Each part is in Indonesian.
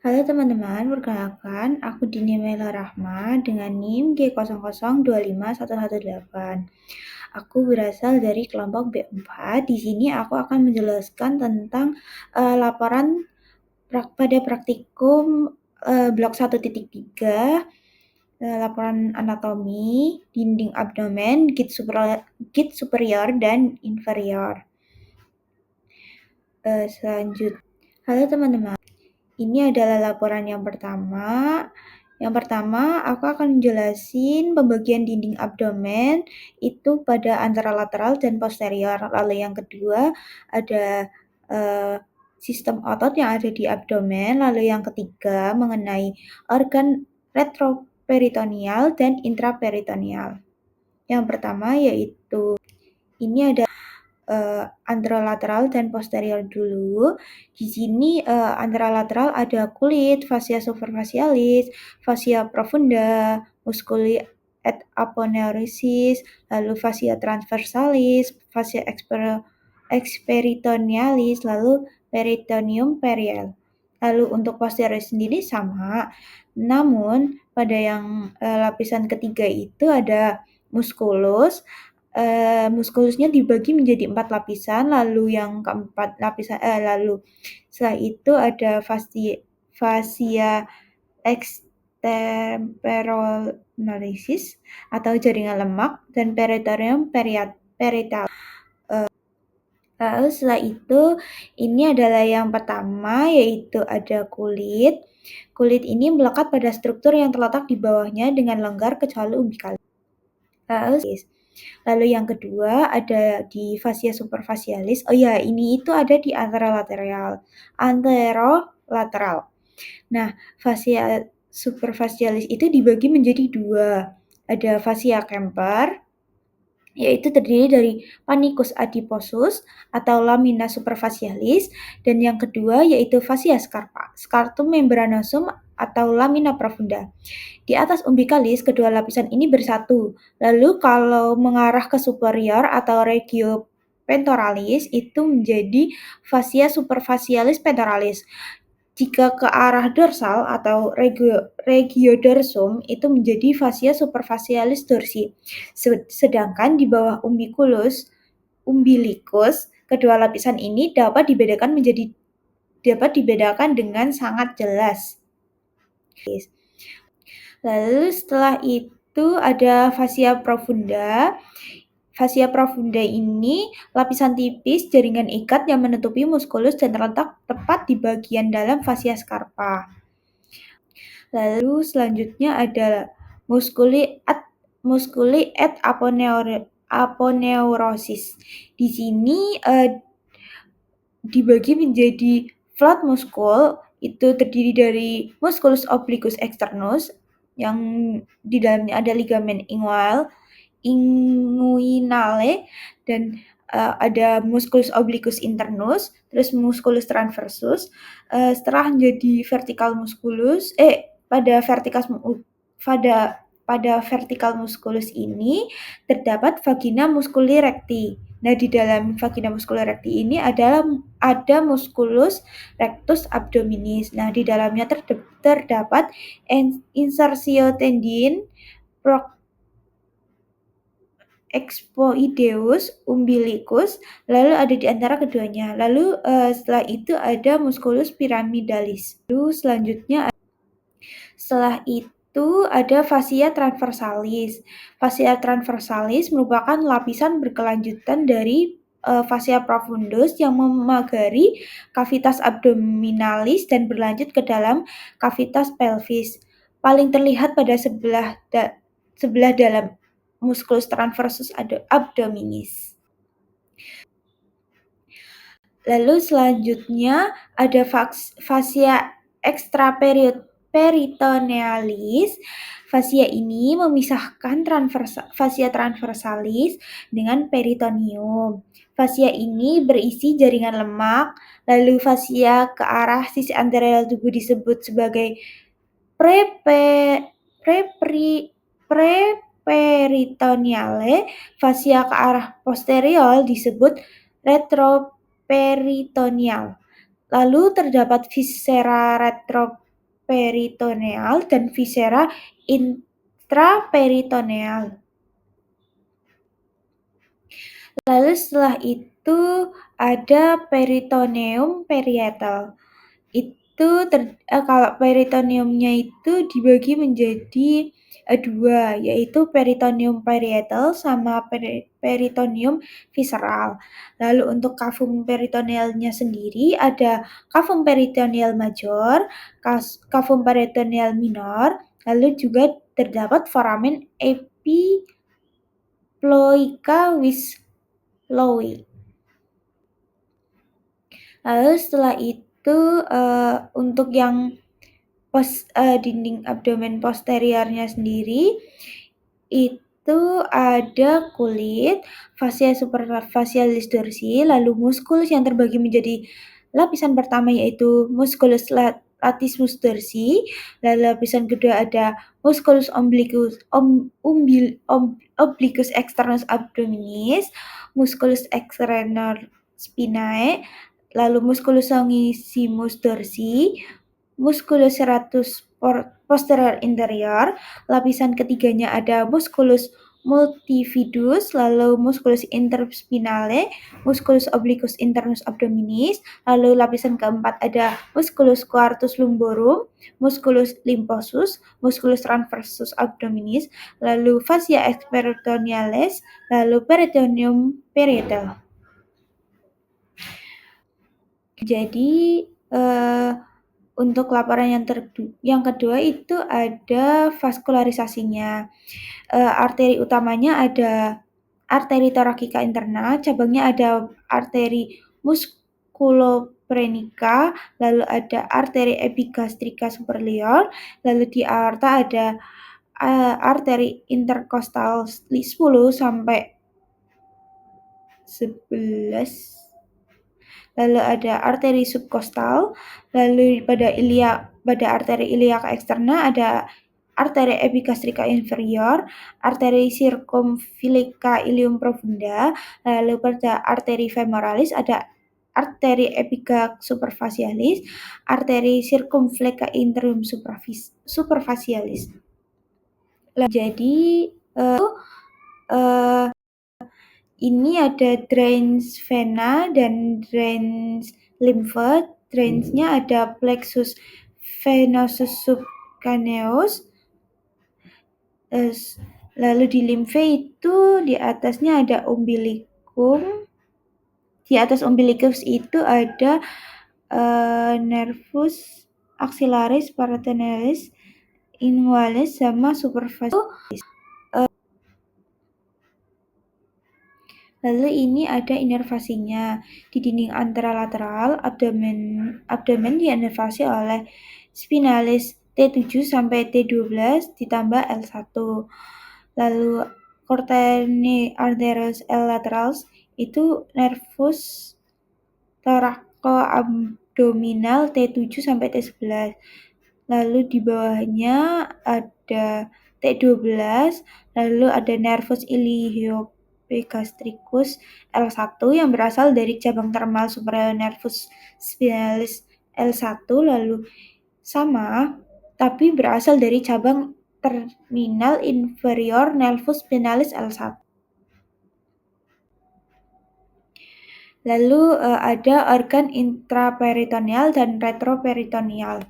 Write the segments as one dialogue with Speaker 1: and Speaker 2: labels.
Speaker 1: Halo teman-teman, perkenalkan aku Dini Mela Rahma dengan NIM G00251118. Aku berasal dari kelompok B4. Di sini aku akan menjelaskan tentang laporan pada praktikum blok 1.3, laporan anatomi, dinding abdomen, git superior dan inferior. Selanjutnya, halo teman-teman. Ini adalah laporan yang pertama. Yang pertama, aku akan menjelasin pembagian dinding abdomen itu pada antara lateral dan posterior. Lalu yang kedua, ada sistem otot yang ada di abdomen. Lalu yang ketiga, mengenai organ retroperitoneal dan intraperitoneal. Yang pertama yaitu, ini ada anterolateral dan posterior dulu. Di sini anterolateral ada kulit, fascia superficialis, fascia profunda, musculi et aponeurosis, lalu fascia transversalis, fascia experitonealis, lalu peritoneum periel. Lalu untuk posterior sendiri sama, namun pada yang lapisan ketiga itu ada musculus. Muskulusnya dibagi menjadi 4 lapisan, lalu yang keempat lapisan lalu setelah itu ada fascia extemporalicis atau jaringan lemak dan peritoneum parietal. Lalu setelah itu, ini adalah yang pertama yaitu ada kulit. Kulit ini melekat pada struktur yang terletak di bawahnya dengan longgar kecuali umbilikus. Lalu yang kedua ada di fascia superficialis. Oh ya, ini itu ada di anterolateral. Nah, fascia superficialis itu dibagi menjadi dua. Ada fascia Kemper, yaitu terdiri dari panicus adiposus atau lamina superficialis, dan yang kedua yaitu fascia scarpa, scartum membranosum atau lamina profunda. Di atas umbilicalis, kedua lapisan ini bersatu. Lalu kalau mengarah ke superior atau regio pectoralis itu menjadi fascia superficialis pectoralis. Jika ke arah dorsal atau regiodorsum itu menjadi fascia superficialis dorsi. Sedangkan di bawah umbilikus, kedua lapisan ini dapat dibedakan dengan sangat jelas. Lalu setelah itu ada fascia profunda. Fascia profunda ini lapisan tipis jaringan ikat yang menutupi muskulus dan terletak tepat di bagian dalam fascia scarpa. Lalu selanjutnya ada musculi et aponeurosis. Di sini dibagi menjadi flat muscle, itu terdiri dari musculus obliquus externus yang di dalamnya ada ligamen inguinale dan ada musculus obliquus internus, terus musculus transversus. Setelah menjadi vertikal musculus, pada vertikal musculus ini terdapat vagina musculi recti. Nah, di dalam vagina musculi recti ini ada musculus rectus abdominis. Nah, di dalamnya terdapat insertio tendin expoideus umbilicus, lalu ada di antara keduanya. Lalu setelah itu ada musculus pyramidalis. Lalu setelah itu ada fascia transversalis. Fascia transversalis merupakan lapisan berkelanjutan dari fascia profundus yang memagari cavitas abdominalis dan berlanjut ke dalam cavitas pelvis. Paling terlihat pada sebelah dalam musculus transversus abdominis. Lalu selanjutnya ada fascia extraperitonealis. Fascia ini memisahkan fascia transversalis dengan peritoneum. Fascia ini berisi jaringan lemak, lalu fascia ke arah sisi anterior tubuh disebut sebagai preperitoneale, fascia ke arah posterior disebut retroperitoneal. Lalu terdapat viscera intraperitoneal dan viscera intraperitoneal. Lalu setelah itu ada peritoneum parietal. Kalau peritoneumnya itu dibagi menjadi dua, yaitu peritoneum parietal sama peritoneum visceral. Lalu untuk kavum peritonealnya sendiri ada kavum peritoneal major, kavum peritoneal minor, lalu juga terdapat foramen epiploica Wislowi. Lalu setelah itu untuk yang dinding abdomen posteriornya sendiri itu ada kulit, fascia superficialis dorsi, lalu muskulus yang terbagi menjadi lapisan pertama yaitu musculus latissimus dorsi, lalu lapisan kedua ada musculus obliquus externus abdominis, musculus externor spinae, lalu musculus longissimus dorsi, musculus serratus posterior interior, lapisan ketiganya ada musculus multifidus, lalu musculus interspinale, musculus obliquus internus abdominis, lalu lapisan keempat ada musculus quartus lumborum, musculus lymphosus, musculus transversus abdominis, lalu fascia experitonealis, lalu peritoneum parietal. Jadi untuk laporan yang kedua itu ada vaskularisasinya. Arteri utamanya ada arteri torakika interna, cabangnya ada arteri musculoprenica, lalu ada arteri epigastrika superior, lalu di aorta ada arteri interkostal 10 sampai 11. Lalu ada arteri subkostal, lalu pada arteri iliaca eksterna ada arteri epigastrika inferior, arteri circumflexa ilium profunda, lalu pada arteri femoralis ada arteri epigax superficialis, arteri circumflexa inferior superficialis. Jadi ini ada drains vena dan drains limfa. Drainsnya ada plexus venosus subcaneus. Lalu di limfe itu di atasnya ada umbilicum. Di atas umbilicus itu ada nervus axillaris, parietal, ingualis, sama superficialis. Lalu ini ada inervasinya. Di dinding anterolateral abdomen diinervasi oleh spinalis T7 sampai T12 ditambah L1. Lalu courtene arterius L lateralis itu nervus thoracoabdominal T7 sampai T11. Lalu di bawahnya ada T12, lalu ada nervus ilioepigastricus L1 yang berasal dari cabang termal superior nervus spinalis L1, lalu sama tapi berasal dari cabang terminal inferior nervus spinalis L1. Lalu ada organ intraperitoneal dan retroperitoneal.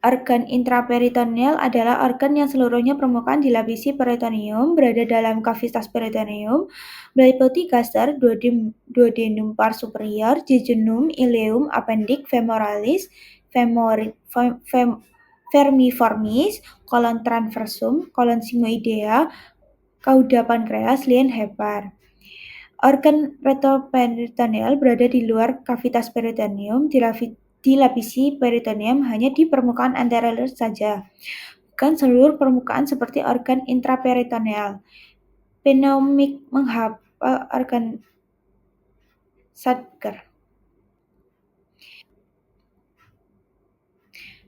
Speaker 1: Organ intraperitoneal adalah organ yang seluruhnya permukaan dilapisi peritoneum, berada dalam kavitas peritoneum, meliputi gaster, duodenum pars superior, jejunum, ileum, appendix, femoralis, vermiformis, kolon transversum, kolon sigmoidea, cauda pankreas, lien hepar. Organ retroperitoneal berada di luar kavitas peritoneum, dilapisi peritoneum hanya di permukaan anterior saja, bukan seluruh permukaan seperti organ intraperitoneal. Pneumic menghafal organ Sadker.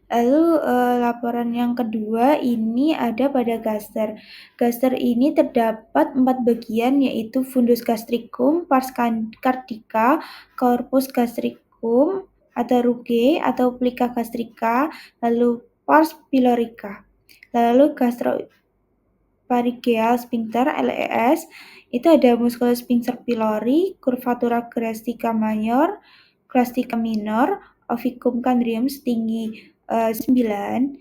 Speaker 1: Lalu laporan yang kedua ini ada pada gaster. Gaster ini terdapat 4 bagian yaitu fundus gastricum, pars cardiaca, corpus gastricum, atau rugae atau plica gastrica, lalu pars pylorica, lalu gastroepipharyngeal sphincter (LES), itu ada musculus sphincter pylori, curvatura gastrica major, gastrica minor, oficum chondrium setinggi 9,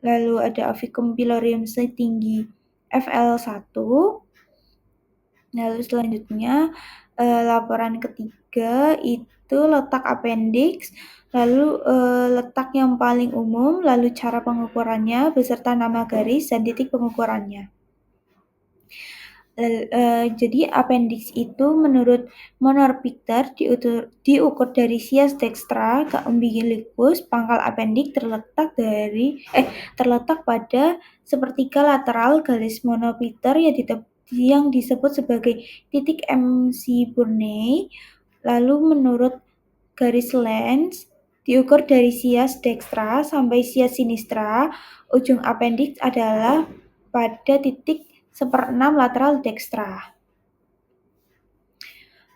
Speaker 1: lalu ada oficum pylorium setinggi FL1. Lalu selanjutnya laporan ketiga itu letak appendix, lalu letak yang paling umum, lalu cara pengukurannya beserta nama garis dan titik pengukurannya. Jadi appendix itu menurut Monor Picter diukur dari sias dextra ke umbilicus. Pangkal appendix terletak pada sepertiga lateral garis monopiter yang disebut sebagai titik MC Burney. Lalu menurut garis Lenz diukur dari sias dextra sampai sias sinistra. Ujung appendix adalah pada titik 1/6 lateral dextra.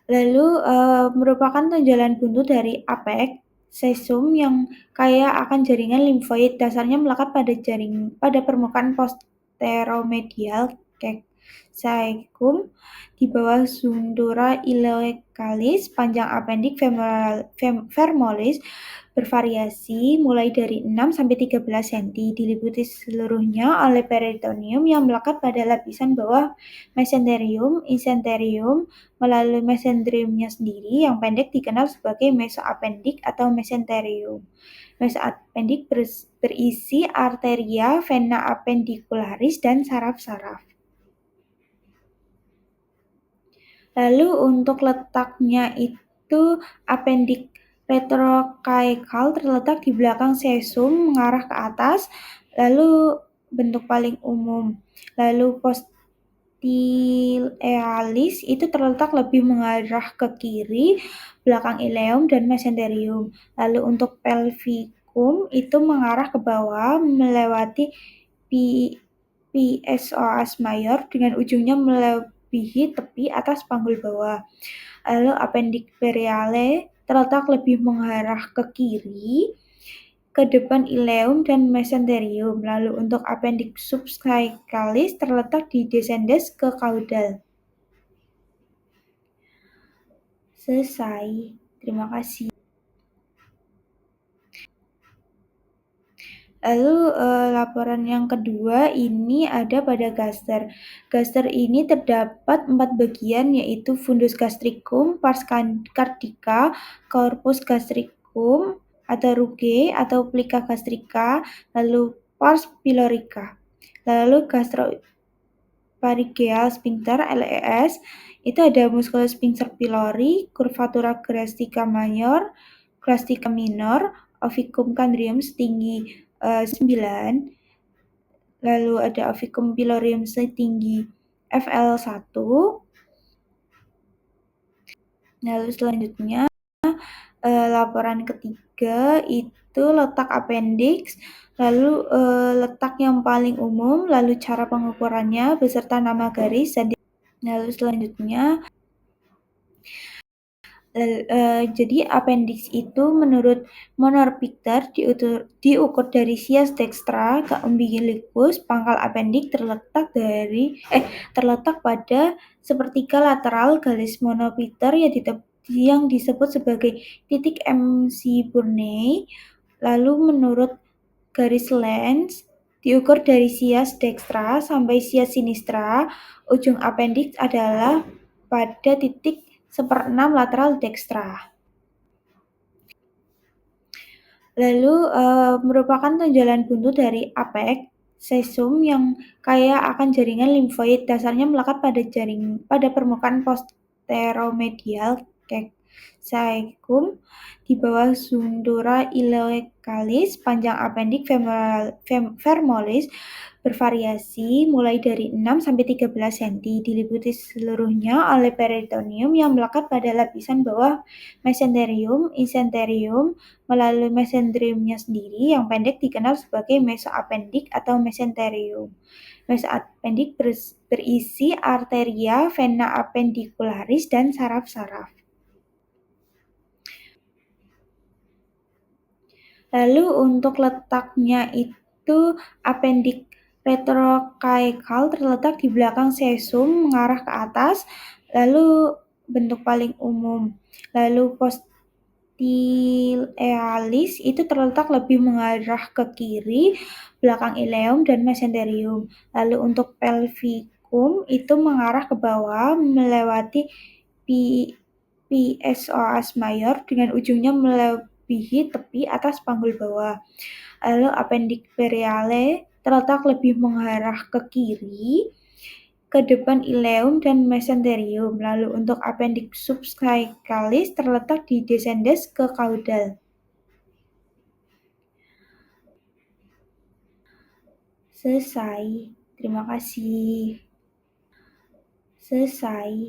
Speaker 1: Lalu merupakan tonjolan buntu dari apex cecum yang kaya akan jaringan limfoid. Dasarnya melekat pada permukaan posteromedial cecum di bawah zundura ileocalis. Panjang appendix femoris bervariasi mulai dari 6 sampai 13 cm, diliputi seluruhnya oleh peritoneum yang melekat pada lapisan bawah mesenterium, insenterium, melalui mesenteriumnya sendiri yang pendek dikenal sebagai mesoappendix atau mesenterium. Mesoappendix berisi arteria, vena appendicularis, dan saraf-saraf. Lalu untuk letaknya itu appendix retrocaecal terletak di belakang cecum mengarah ke atas, lalu bentuk paling umum. Lalu postilealis itu terletak lebih mengarah ke kiri, belakang ileum dan mesenterium. Lalu untuk pelvicum itu mengarah ke bawah melewati psoas major dengan ujungnya melebihi tepi atas panggul bawah. Lalu appendix periale terletak lebih mengarah ke kiri, ke depan ileum dan mesenterium. Lalu untuk appendix subcaecalis terletak di descendens ke caudal. Selesai. Terima kasih. Lalu laporan yang kedua ini ada pada gaster. Gaster ini terdapat 4 bagian, yaitu fundus gastricum, pars cardiaca, corpus gastricum, atau rugae atau plica gastrica, lalu pars pylorica. Lalu gastroepipharyngeal sphincter (LES), itu ada musculus sphincter pylori, curvatura gastrica major, gastrica minor, oficum chondrium setinggi 9, lalu ada oficum pylorium setinggi FL1. Lalu selanjutnya laporan ketiga itu letak appendix, lalu letak yang paling umum, lalu cara pengukurannya beserta nama garis dan lalu selanjutnya jadi appendix itu menurut Monor Picter diukur dari sias dextra ke umbilicus. Pangkal appendix terletak pada sepertiga lateral garis monopiter yang disebut sebagai titik MC Burney. Lalu menurut garis Lenz diukur dari sias dextra sampai sias sinistra. Ujung appendix adalah pada titik 1/6 lateral dextra. Lalu merupakan tonjolan buntu dari apex cecum yang kaya akan jaringan limfoid. Dasarnya melekat pada permukaan posteromedial cecum di bawah zundura ileocalis. Panjang appendix femoris bervariasi mulai dari 6 sampai 13 cm, diliputi seluruhnya oleh peritoneum yang melekat pada lapisan bawah mesenterium, insenterium, melalui mesenteriumnya sendiri yang pendek dikenal sebagai mesoappendix atau mesenterium. Mesoappendix berisi arteria, vena appendicularis, dan saraf-saraf. Lalu untuk letaknya itu appendix retrocaecal terletak di belakang sesum mengarah ke atas, lalu bentuk paling umum. Lalu postilealis itu terletak lebih mengarah ke kiri, belakang ileum dan mesenterium. Lalu untuk pelvicum itu mengarah ke bawah melewati psoas mayor dengan ujungnya melebihi tepi atas panggul bawah. Lalu appendix periale terletak lebih mengarah ke kiri, ke depan ileum dan mesenterium. Lalu untuk appendix subscaecalis terletak di descendens ke caudal. Selesai. Terima kasih. Selesai.